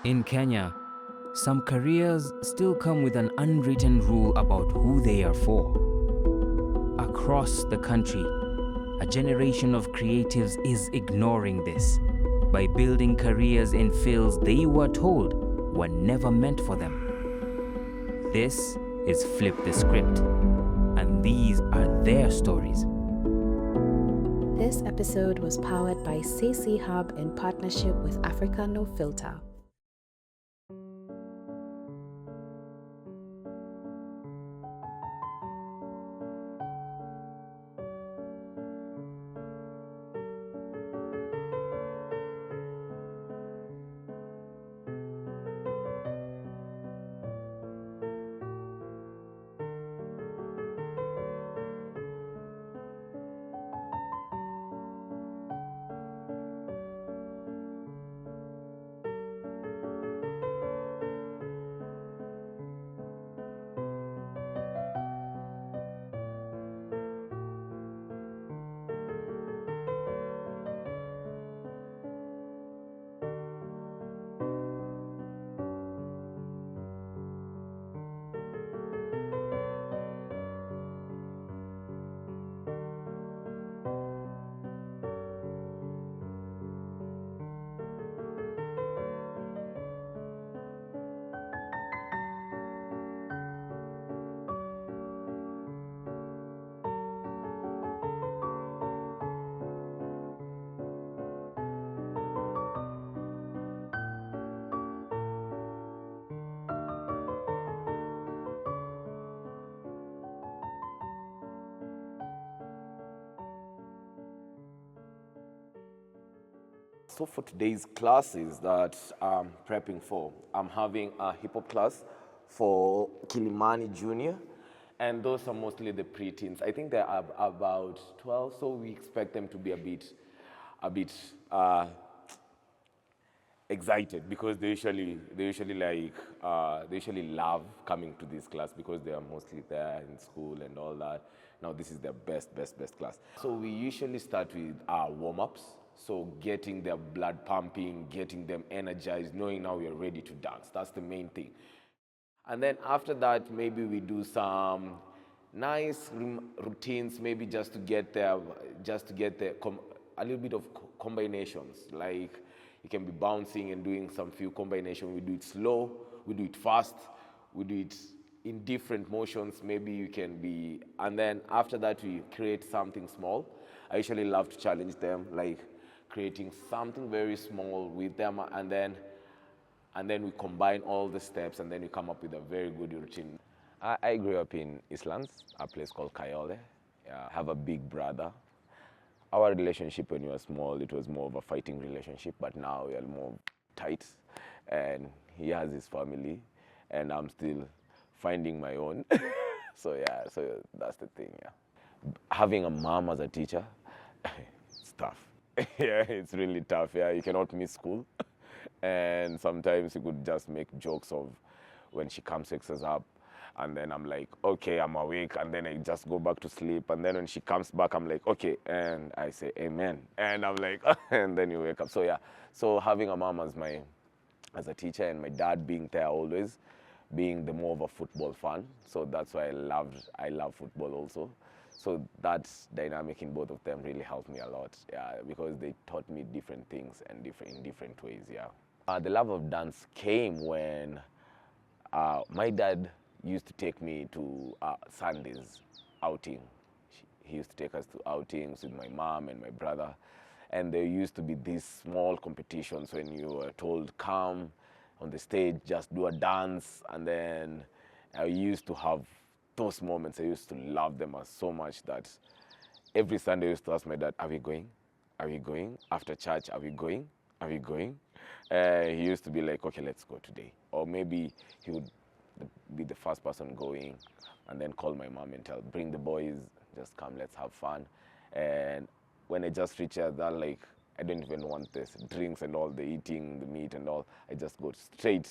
In Kenya, some careers still come with an unwritten rule about who they are for. Across the country, a generation of creatives is ignoring this by building careers in fields they were told were never meant for them. This is Flip the Script, and these are their stories. This episode was powered by CC Hub in partnership with Africa No Filter. So for today's classes that I'm prepping for, I'm having a hip hop class for Kilimani Junior, and those are mostly the preteens. I think they're about 12, so we expect them to be a bit excited because they usually love coming to this class because they are mostly there in school and all that. Now this is their best class. So we usually start with warm-ups. So getting their blood pumping, getting them energized, knowing now we are ready to dance. That's the main thing. And then after that, maybe we do some nice routines, maybe just to get there, a little bit of combinations. Like you can be bouncing and doing some few combinations. We do it slow, we do it fast, we do it in different motions. Maybe you can be, and then after that we create something small. I usually love to challenge them, like creating something very small with them, and then we combine all the steps, and then we come up with a very good routine. I grew up in Islands, a place called Kayole. I have a big brother. Our relationship when we were small, it was more of a fighting relationship, but now we are more tight, and he has his family, and I'm still finding my own. So that's the thing, yeah. Having a mom as a teacher, it's tough. Yeah, it's really tough. Yeah, you cannot miss school. And sometimes you could just make jokes of when she comes, wakes us up, and then I'm like, okay, I'm awake, and then I just go back to sleep. And then when she comes back, I'm like, okay, and I say amen. And I'm like, and then you wake up. So yeah, so having a mom as a teacher, and my dad being there always, being the more of a football fan. So that's why I love football also. So that dynamic in both of them really helped me a lot, yeah, because they taught me different things and in different ways, yeah. The love of dance came when my dad used to take me to Sundays outing. He used to take us to outings with my mom and my brother, and there used to be these small competitions when you were told, come on the stage, just do a dance, and then I used to have those moments. I used to love them so much that every Sunday I used to ask my dad, are we going? Are we going? After church, are we going? Are we going? He used to be like, okay, let's go today. Or maybe he would be the first person going and then call my mom and tell, bring the boys, just come, let's have fun. And when I just reach out, that like, I don't even want this drinks and all, the eating, the meat and all. I just go straight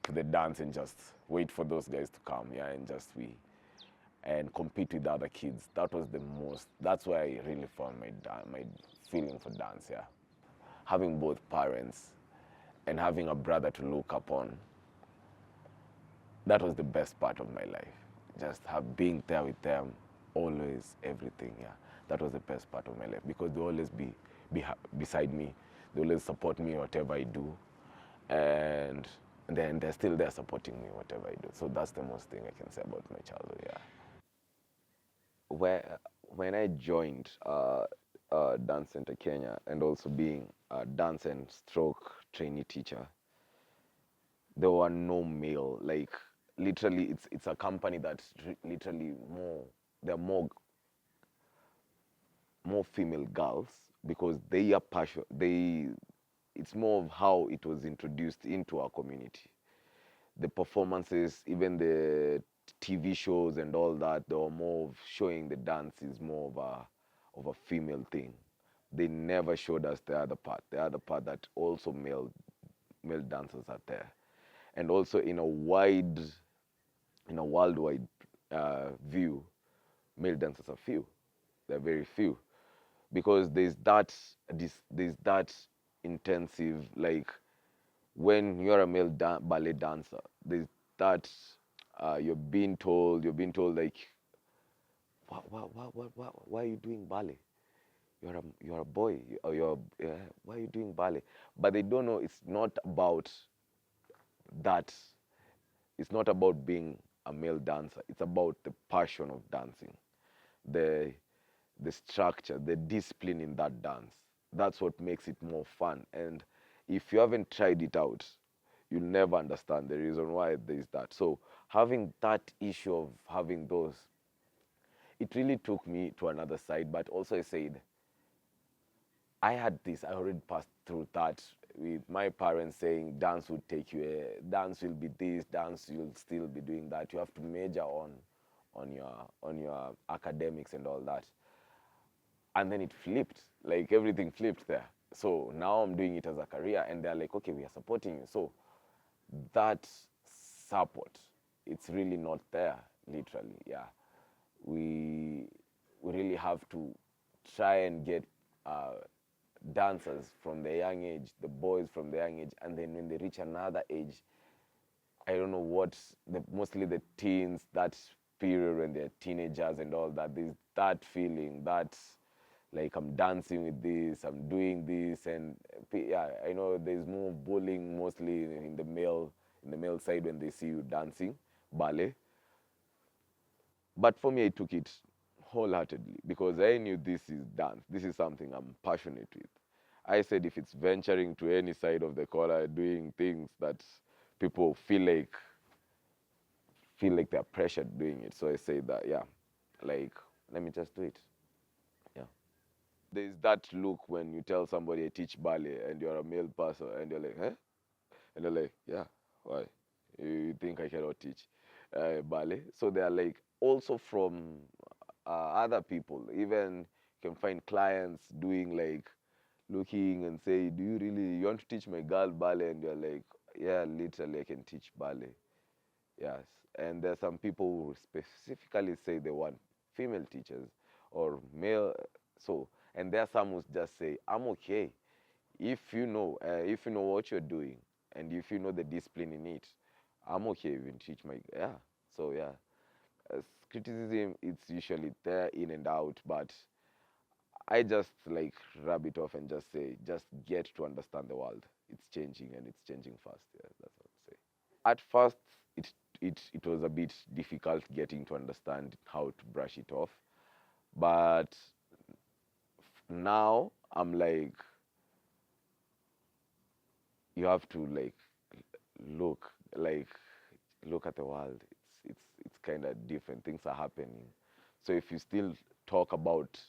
to the dance and just wait for those guys to come, yeah, and compete with the other kids. That was the most, that's where I really found my feeling for dance, yeah. Having both parents and having a brother to look upon. That was the best part of my life. Just being there with them, always, everything, yeah. That was the best part of my life because they always be beside me. They always support me whatever I do. And then they're still there supporting me whatever I do. So that's the most thing I can say about my childhood, yeah. When I joined Dance Center Kenya and also being a dance and stroke trainee teacher, there were no male. Like literally, it's a company that literally there are more female girls because they are passion. It's more of how it was introduced into our community. The performances, even the TV shows and all that, they were more of showing the dance is more of a female thing. They never showed us the other part that also male dancers are there. And also in a worldwide view, male dancers are few. They're very few because there's that intensive, like when you're a male ballet dancer, there's that you're being told like, why are you doing ballet? You're a boy, or why are you doing ballet? But they don't know it's not about that. It's not about being a male dancer. It's about the passion of dancing, the structure, the discipline in that dance. That's what makes it more fun. And if you haven't tried it out, you'll never understand the reason why there's that. So having that issue of having those, it really took me to another side. But also I said, I had this, I already passed through that with my parents saying dance would take you, dance will be this, dance you'll still be doing that. You have to major on your academics and all that. And then it flipped, like everything flipped there. So now I'm doing it as a career and they're like, okay, we are supporting you. So that support, it's really not there, literally, yeah. We really have to try and get dancers from the young age, the boys from the young age, and then when they reach another age, I don't know what, mostly the teens, that period when they're teenagers and all that, there's that feeling, that like I'm dancing with this, I'm doing this, and yeah, I know there's more bullying mostly in the male side when they see you dancing ballet. But for me, I took it wholeheartedly because I knew this is dance. This is something I'm passionate with. I said if it's venturing to any side of the collar, doing things that people feel like they're pressured doing it. So I say that, yeah, like, let me just do it. Yeah. There's that look when you tell somebody I teach ballet and you're a male person and you're like, huh? And they're like, yeah, why? You think I cannot teach ballet? So they're like, also from other people, even you can find clients doing like, looking and say, you want to teach my girl ballet? And you're like, yeah, literally I can teach ballet. Yes. And there's some people who specifically say they want female teachers or male. So, and there are some who just say, I'm okay. If you know what you're doing and if you know the discipline in it, I'm okay even teach my, yeah. So yeah, criticism, it's usually there in and out, but I just like rub it off and just say, just get to understand the world. It's changing and it's changing fast. Yeah, that's what I say. At first, it was a bit difficult getting to understand how to brush it off, but now I'm like, you have to like look at the world. It's kind of different. Things are happening. So if you still talk about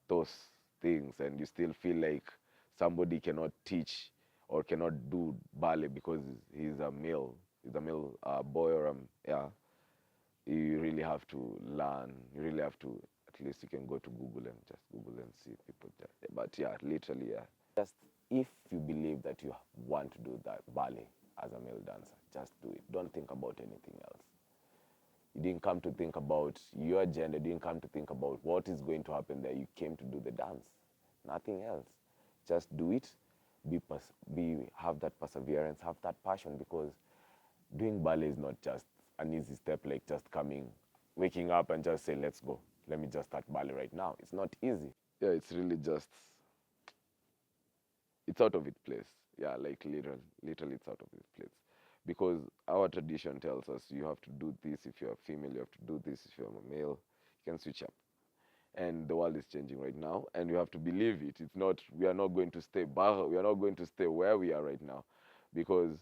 those things and you still feel like somebody cannot teach or cannot do ballet because he's a male boy or yeah, you really have to learn. You really have to, at least you can go to Google and just Google and see people there. But yeah, literally, yeah. Just if you believe that you want to do that ballet as a male dancer, just do it. Don't think about anything else. You didn't come to think about your gender, you didn't come to think about what is going to happen there. You came to do the dance, nothing else. Just do it, have that perseverance, have that passion, because doing ballet is not just an easy step, like just waking up and just say, let's go. Let me just start ballet right now. It's not easy. Yeah, it's really just, it's out of its place. Yeah, like literally it's out of its place. Because our tradition tells us you have to do this if you're a female, you have to do this if you're a male. You can switch up. And the world is changing right now, and you have to believe it. It's not, we are not going to stay barre, we are not going to stay where we are right now. Because,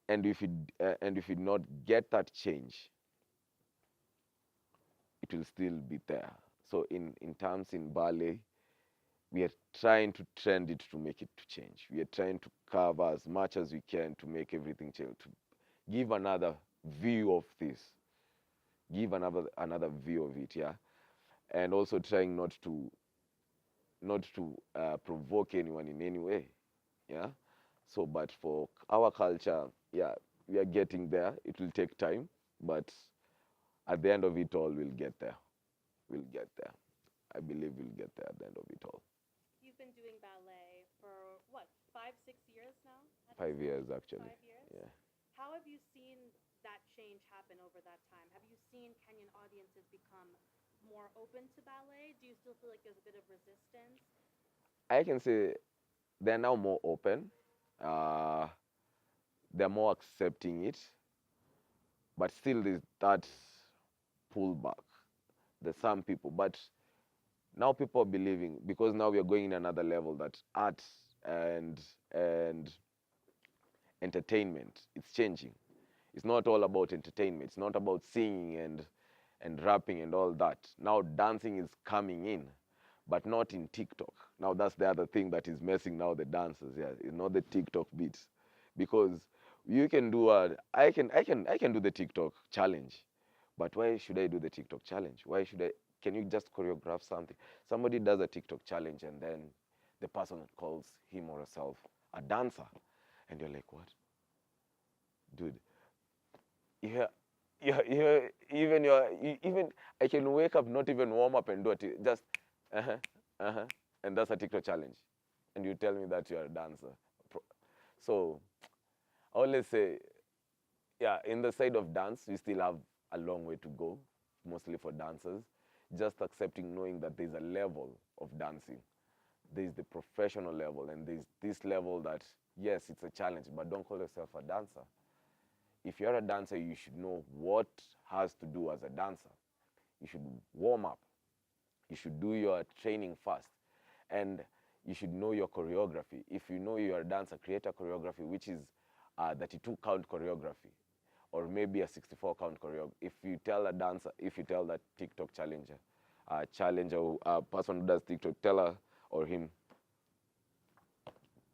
and if we not get that change, it will still be there. So in terms in ballet, we are trying to trend it to make it to change. We are trying to cover as much as we can to make everything change, to give another view of this, give another view of it, yeah, and also trying not to provoke anyone in any way, yeah. So, but for our culture, yeah, we are getting there. It will take time, but at the end of it all, we'll get there. We'll get there. I believe we'll get there at the end of it all. You've been doing ballet for what, 5, 6 years now? 5 years, actually. 5 years? Yeah. How have you seen that change happen over that time? Have you seen Kenyan audiences become more open to ballet? Do you still feel like there's a bit of resistance? I can say they're now more open. They're more accepting it, but still there's that pullback. There's some people, but now people are believing, because now we are going in another level, that art and entertainment, it's changing. It's not all about entertainment. It's not about singing and rapping and all that. Now dancing is coming in, but not in TikTok. Now that's the other thing that is messing now the dancers. Yeah, it's not the TikTok beats, because you can do I can do the TikTok challenge, but why should I do the TikTok challenge? Why should I? Can you just choreograph something? Somebody does a TikTok challenge, and then the person calls him or herself a dancer, and you're like, what, dude? Yeah, even I can wake up, not even warm up and do it, just and that's a TikTok challenge, and you tell me that you're a dancer. So I always say, yeah, in the side of dance, we still have a long way to go, mostly for dancers. Just accepting, knowing that there's a level of dancing. There's the professional level, and there's this level that, yes, it's a challenge, but don't call yourself a dancer. If you're a dancer, you should know what has to do as a dancer. You should warm up. You should do your training first. And you should know your choreography. If you know you're a dancer, create a choreography which is 32-count choreography, or maybe a 64-count choreography. If you tell that TikTok challenger, a person who does TikTok, tell her or him,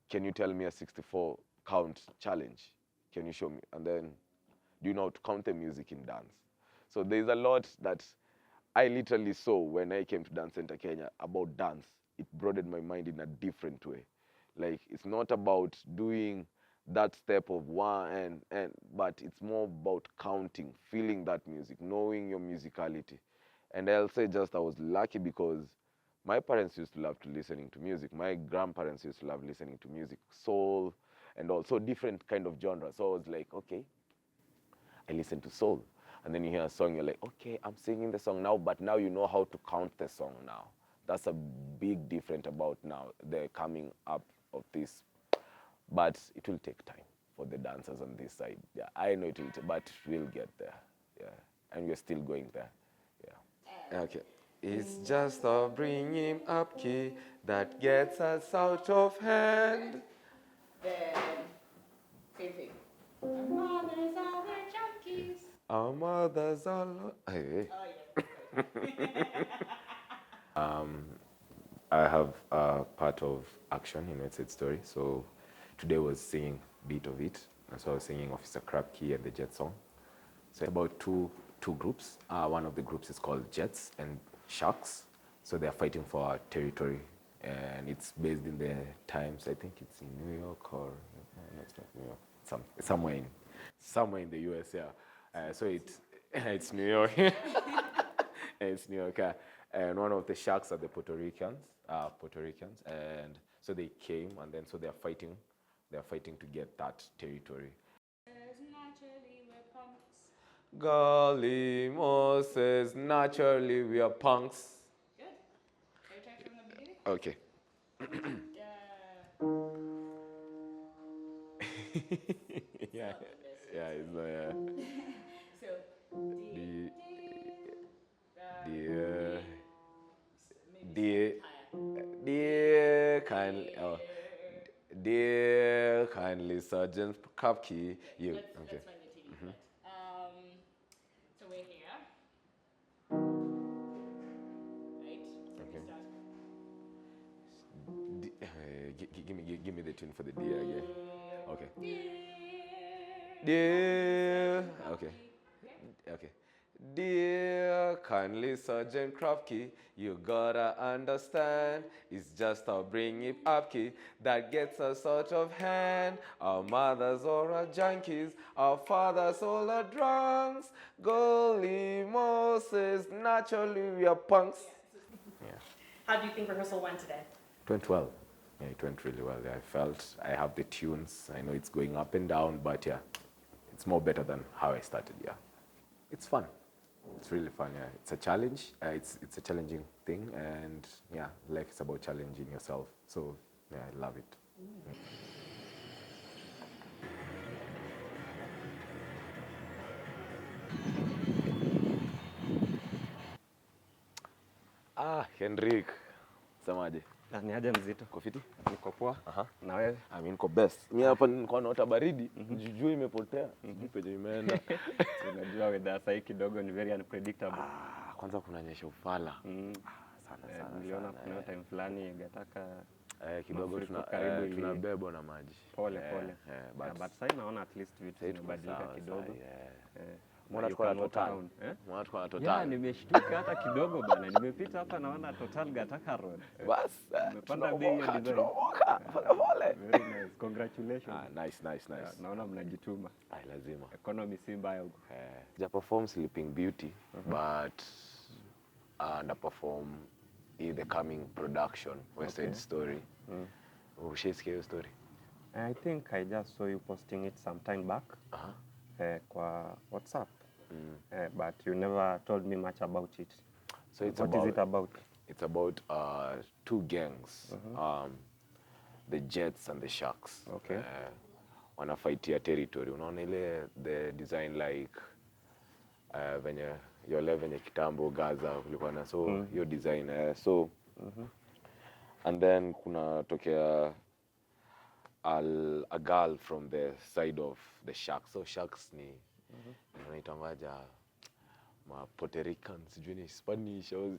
can you tell me a 64-count challenge? Can you show me? And then, do you know how to count the music in dance? So there's a lot that I literally saw when I came to Dance Center Kenya about dance. It broadened my mind in a different way. Like, it's not about doing that step of one, but it's more about counting, feeling that music, knowing your musicality. And I'll say just I was lucky, because my parents used to love to listening to music. My grandparents used to love listening to music, soul, and also different kind of genres. So I was like, okay, I listen to soul. And then you hear a song, you're like, okay, I'm singing the song now, but now you know how to count the song now. That's a big difference about now, the coming up of this. But it will take time for the dancers on this side. Yeah, I know it will, but we'll get there. Yeah, and we're still going there. Yeah. Okay. It's just a bringing up key that gets us out of hand. Then, same thing. Our mothers are the junkies. Our mothers all. Hey. Oh, yeah. I have a part of action in West Side Story, so today was singing a bit of it. And so I was singing Officer Crabkey and the Jet song. So about two groups. One of the groups is called Jets and Sharks. So they're fighting for our territory, and it's based in the times. I think it's in New York, or no, it's not New York. Somewhere in the US, yeah. So it's New York. It's New York. And one of the sharks are the Puerto Ricans, and So they came, and then so they're fighting to get that territory. Naturally we're punks. Golly Moses, naturally we are punks. Good. Can you try from the beginning? Okay. Yeah. Yeah, it's not, yeah. So, dear kindly Sergeant Kapke, you. let's Okay. find the teeny bit. So we're here. Right? So Okay. we start. Give me the tune for the dear again. Okay. Dear. Dear. Okay. Okay. Dear kindly Sergeant Krapke, you gotta understand, it's just our bring it up key that gets us out of hand. Our mothers all are junkies, our fathers all are drunks. Golly Moses, naturally we are punks. Yeah. How do you think rehearsal went today? It went well. Yeah, it went really well. I felt I have the tunes. I know it's going up and down, but yeah, it's more better than how I started. Yeah, it's fun. It's really fun. Yeah, it's a challenge. It's a challenging thing, and yeah, life is about challenging yourself. So yeah, I love it. Henrik, semaje? Ni aje mzito? Uko fiti? Niko poa. Aha. Na wewe? Mimi niko best. Mimi hapa nilikuwa naota baridi, jijui imepotea. Sijui penye imeenda. Unajua weather sasa hii kidogo ni very unpredictable. Kwanza kunanyesha ufala. Sana. Niliona kuna time fulani gataka Kidogo karibu tunabebwa na maji. Pole. But sasa naona at least vitu vimebadilika kidogo. Mbona tuko na total? Mbona tuko na total? Yeah, nimeshtuka hata kidogo bana. Nimepita hapa naona total gataka road. Bas. Umepanda bei ya design. Pole. Very nice. Congratulations. Nice. Yeah, naona mnajituma. Lazima. Economy si mbaya huko. Ja perform Sleeping Beauty, but underperform in the coming production, West Side Story. Ushaisikia hiyo story? I think I just saw you posting it some time back. Kwa WhatsApp. But you never told me much about it. So it's What is it about? It's about two gangs, the Jets and the Sharks. Okay. Wanafightia territory. Unaona ile the design like venye kitambo Gaza kulikuwa na so hiyo design and then kuna tokea a girl from the side of the Sharks. So Sharks ni wanaitangaja ma Puerto Rican, sijui ni Spanish au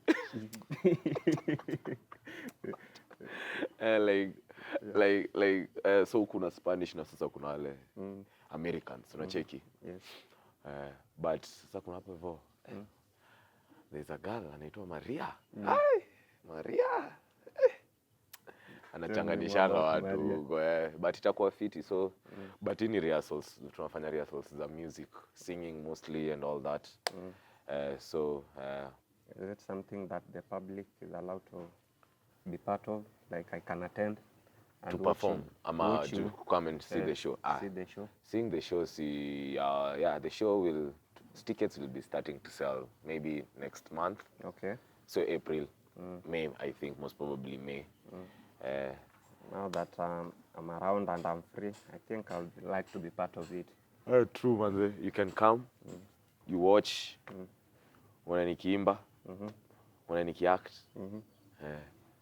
so kuna Spanish na sasa kuna wale Americans unacheki. Yes. But sasa kuna hapo hivyo there's a girl anaitwa Maria. Maria anachanganishanga watu but itakuwa fiti. So but in rehearsals tunafanya rehearsals za music, singing mostly and all that. So is it something that the public is allowed to be part of, like I can attend and to perform ama to come and see the show? See the show. Seeing the show, the show tickets will be starting to sell maybe next month. Okay. So April, May, I think most probably May. Now that I'm around and I'm free, I think I would like to be part of it. True, man. You can come, you watch, when nikiimba, when nikiact.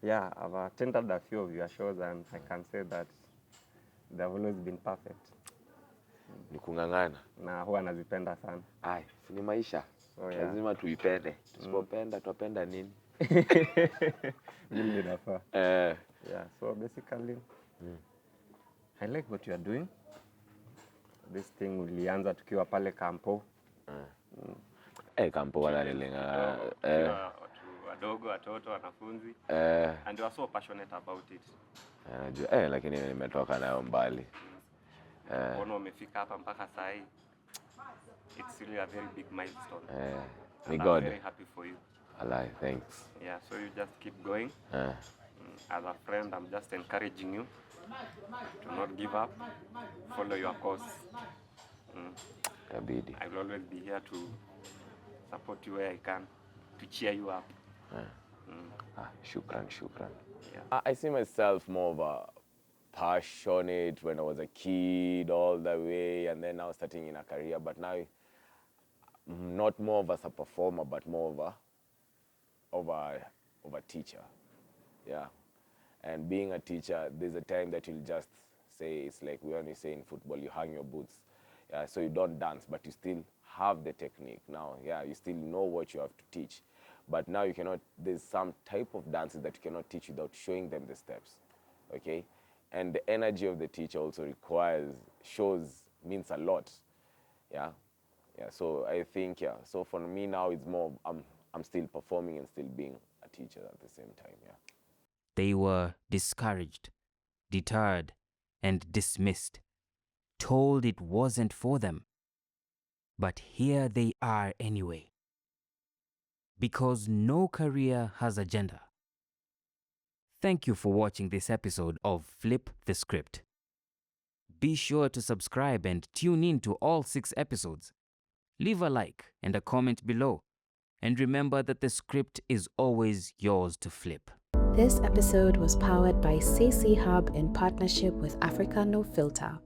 Yeah, I've attended a few of your shows and I can say that they've always been perfect. Ni kung'ang'ana. Na huwa nazipenda sana. Si ni maisha. Oh, yeah. Lazima tuipende. Tusipopenda tutapenda nini? Really nafaa. Yeah, so basically I like what you are doing. This thing ulianza tukiwa pale Kampo. Kampo wananilenga. Wadogo, watoto, wanafunzi. And you are so passionate about it. Najua lakini nimetoka nayo mbali. Mbona umefika hapa mpaka saa hii? It's really a very big milestone. May I'm God. very happy for you. Allah, thanks. Yeah, so you just keep going. As a friend, I'm just encouraging you to not give up, follow your course. Kabidi. I will always be here to support you where I can, to cheer you up. Shukran. Yeah. I see myself more of a passionate when I was a kid all the way, and then now starting in a career, but now not more of as a performer, but more of a teacher. Yeah. And being a teacher, there's a time that you'll just say, it's like we only say in football, you hang your boots. Yeah, so you don't dance, but you still have the technique. Now, yeah, you still know what you have to teach. But now you cannot, there's some type of dances that you cannot teach without showing them the steps, okay? And the energy of the teacher also means a lot, yeah? Yeah, so I think, yeah, so for me now it's more, I'm still performing and still being a teacher at the same time, yeah. They were discouraged, deterred, and dismissed, told it wasn't for them. But here they are anyway. Because no career has a gender. Thank you for watching this episode of Flip the Script. Be sure to subscribe and tune in to all 6 episodes. Leave a like and a comment below. And remember that the script is always yours to flip. This episode was powered by CC Hub in partnership with Africa No Filter.